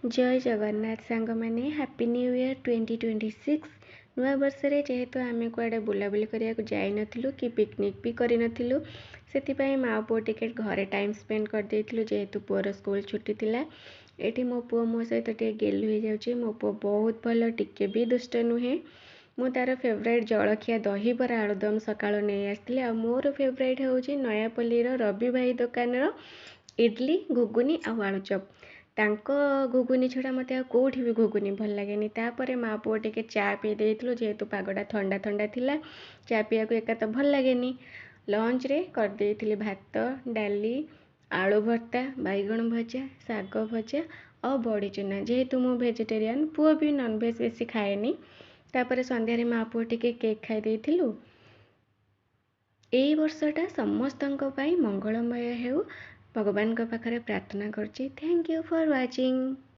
जय जगन्नाथ सांग मैंने हैप्पी न्यू ईयर 2026 नुआ वर्ष जेहेतु आम कुआडे बुलाबुली करने जाइनु कि पिकनिक भी करूँ से माँ पुओ टिके घरे टाइम स्पेंड करदेलु जेहेतु पुअर स्कूल छुट्टी थिला। एठी मो पुओ मो सहित टे गेलु हो जाउची। मो पुओ बहुत भल टिके भी दुष्ट नुहे। मु तार फेवरेट जलखिया दहीबरा आलुदम सकाळु नहीं आसती। आ मोर फेवरेट होउची नयापल्ली रवि भाई दुकान इडली घुगुनी आलुचप। तांको घुगुनी छड़ा मत कौटी भी घुगुनी भल लगे। तापर माँ पुओ टिके चा पी देलु जेहेतु पागटा ठंडा ठंडा थिला। चा पीया को एका तो भल लगे। लंच रे कर देइथिली भात डाली आलू भर्ता बैगण भजा साग भजा और बड़ी चूना। जेहेतु मु वेजिटेरियन पुओ भी नॉनवेज बेसी खाएनी। तापर संध्यारे माँ पुओ टिके केक खाई देइथिलु। एई वर्षटा समस्तंको पाई मंगलमय हेउ भगवान को पाखरे प्रार्थना करछि। Thank you for watching.